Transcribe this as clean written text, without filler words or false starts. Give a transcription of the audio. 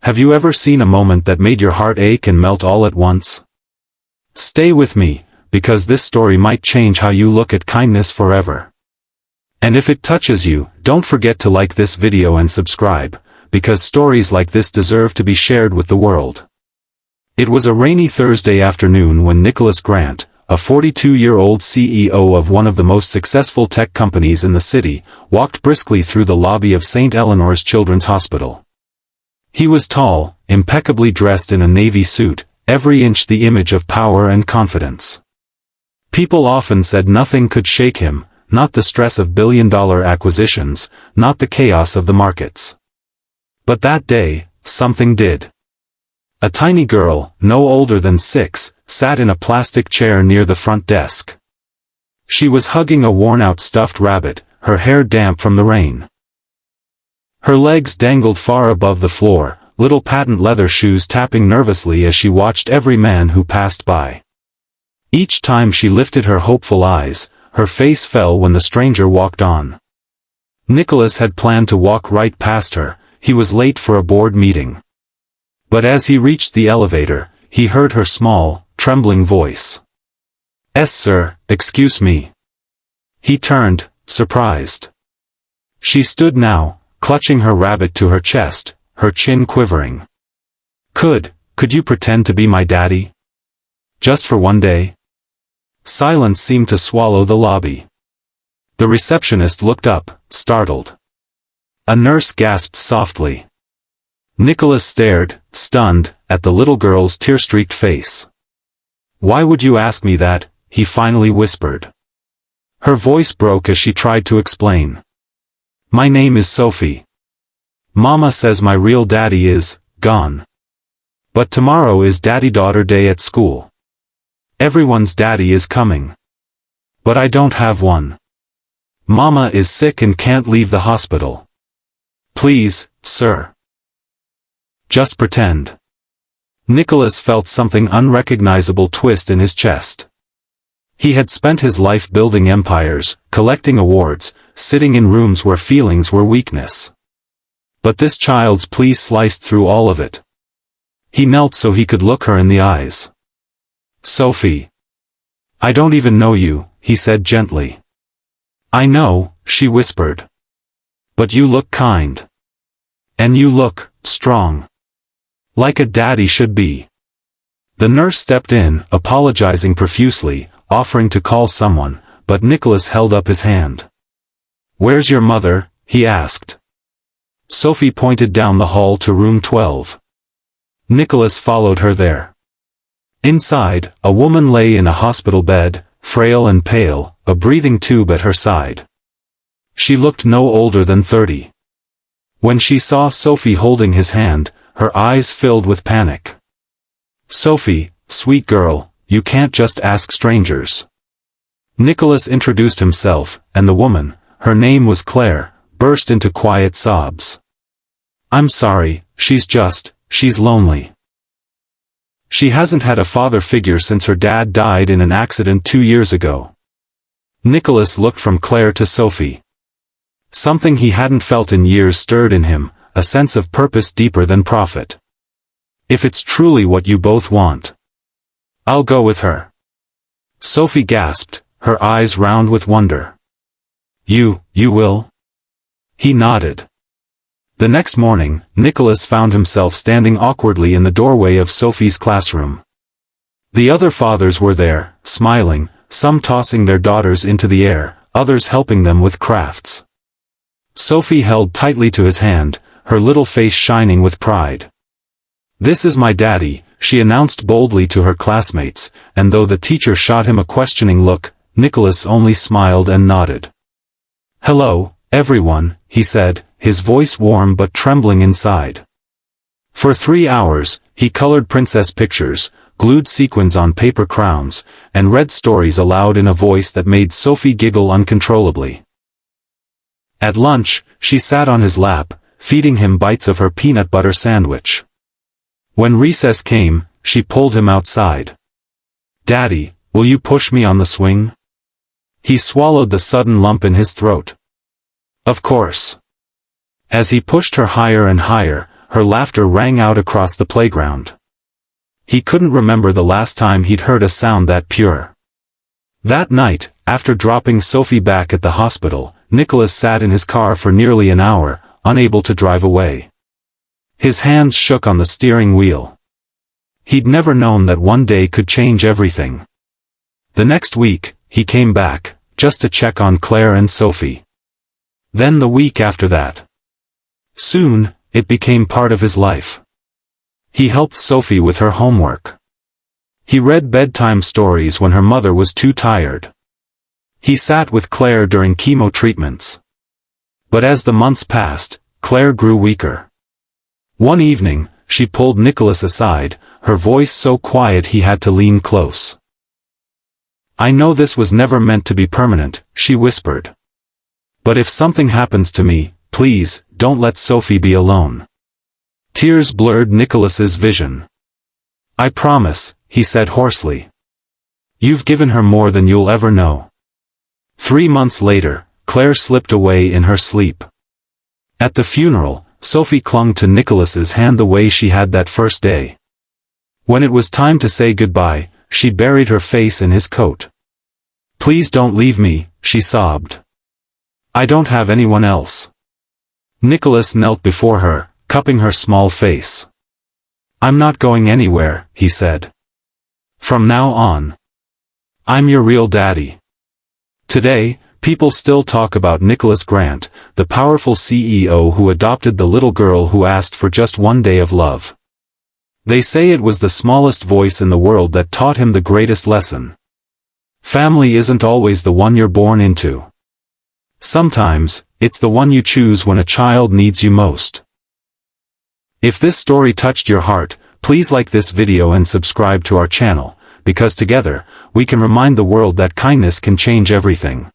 Have you ever seen a moment that made your heart ache and melt all at once? Stay with me, because this story might change how you look at kindness forever. And if it touches you, don't forget to like this video and subscribe, because stories like this deserve to be shared with the world. It was a rainy Thursday afternoon when Nicholas Grant, a 42-year-old CEO of one of the most successful tech companies in the city, walked briskly through the lobby of St. Eleanor's Children's Hospital. He was tall, impeccably dressed in a navy suit, every inch the image of power and confidence. People often said nothing could shake him, not the stress of billion-dollar acquisitions, not the chaos of the markets. But that day, something did. A tiny girl, no older than 6, sat in a plastic chair near the front desk. She was hugging a worn-out stuffed rabbit, her hair damp from the rain. Her legs dangled far above the floor, little patent leather shoes tapping nervously as she watched every man who passed by. Each time she lifted her hopeful eyes, her face fell when the stranger walked on. Nicholas had planned to walk right past her, he was late for a board meeting. But as he reached the elevator, he heard her small, trembling voice. "Yes, sir, excuse me." He turned, surprised. She stood now, clutching her rabbit to her chest, her chin quivering. Could you pretend to be my daddy? Just for one day?" Silence seemed to swallow the lobby. The receptionist looked up, startled. A nurse gasped softly. Nicholas stared, stunned, at the little girl's tear-streaked face. "Why would you ask me that?" he finally whispered. Her voice broke as she tried to explain. "My name is Sophie. Mama says my real daddy is gone. But tomorrow is daddy-daughter day at school. Everyone's daddy is coming. But I don't have one. Mama is sick and can't leave the hospital. Please, sir. Just pretend." Nicholas felt something unrecognizable twist in his chest. He had spent his life building empires, collecting awards, sitting in rooms where feelings were weakness. But this child's plea sliced through all of it. He knelt so he could look her in the eyes. "Sophie. I don't even know you," he said gently. "I know," she whispered. "But you look kind. And you look strong. Like a daddy should be." The nurse stepped in, apologizing profusely, offering to call someone, but Nicholas held up his hand. "Where's your mother?" he asked. Sophie pointed down the hall to room 12. Nicholas followed her there. Inside, a woman lay in a hospital bed, frail and pale, a breathing tube at her side. She looked no older than 30. When she saw Sophie holding his hand, her eyes filled with panic. "Sophie, sweet girl, you can't just ask strangers." Nicholas introduced himself, and the woman, her name was Claire, burst into quiet sobs. "I'm sorry, she's lonely. She hasn't had a father figure since her dad died in an accident 2 years ago." Nicholas looked from Claire to Sophie. Something he hadn't felt in years stirred in him, a sense of purpose deeper than profit. "If it's truly what you both want, I'll go with her." Sophie gasped, her eyes round with wonder. You will?" He nodded. The next morning, Nicholas found himself standing awkwardly in the doorway of Sophie's classroom. The other fathers were there, smiling, some tossing their daughters into the air, others helping them with crafts. Sophie held tightly to his hand, her little face shining with pride. "This is my daddy," she announced boldly to her classmates, and though the teacher shot him a questioning look, Nicholas only smiled and nodded. "Hello, everyone," he said, his voice warm but trembling inside. For 3 hours, he colored princess pictures, glued sequins on paper crowns, and read stories aloud in a voice that made Sophie giggle uncontrollably. At lunch, she sat on his lap, feeding him bites of her peanut butter sandwich. When recess came, she pulled him outside. "Daddy, will you push me on the swing?" He swallowed the sudden lump in his throat. "Of course." As he pushed her higher and higher, her laughter rang out across the playground. He couldn't remember the last time he'd heard a sound that pure. That night, after dropping Sophie back at the hospital, Nicholas sat in his car for nearly an hour, unable to drive away. His hands shook on the steering wheel. He'd never known that one day could change everything. The next week, he came back, just to check on Claire and Sophie. Then the week after that. Soon, it became part of his life. He helped Sophie with her homework. He read bedtime stories when her mother was too tired. He sat with Claire during chemo treatments. But as the months passed, Claire grew weaker. One evening, she pulled Nicholas aside, her voice so quiet he had to lean close. "I know this was never meant to be permanent," she whispered. "But if something happens to me, please, don't let Sophie be alone." Tears blurred Nicholas's vision. "I promise," he said hoarsely. "You've given her more than you'll ever know." 3 months later, Claire slipped away in her sleep. At the funeral, Sophie clung to Nicholas's hand the way she had that first day. When it was time to say goodbye, she buried her face in his coat. "Please don't leave me," she sobbed. "I don't have anyone else." Nicholas knelt before her, cupping her small face. "I'm not going anywhere," he said. "From now on, I'm your real daddy." Today, people still talk about Nicholas Grant, the powerful CEO who adopted the little girl who asked for just one day of love. They say it was the smallest voice in the world that taught him the greatest lesson. Family isn't always the one you're born into. Sometimes, it's the one you choose when a child needs you most. If this story touched your heart, please like this video and subscribe to our channel, because together, we can remind the world that kindness can change everything.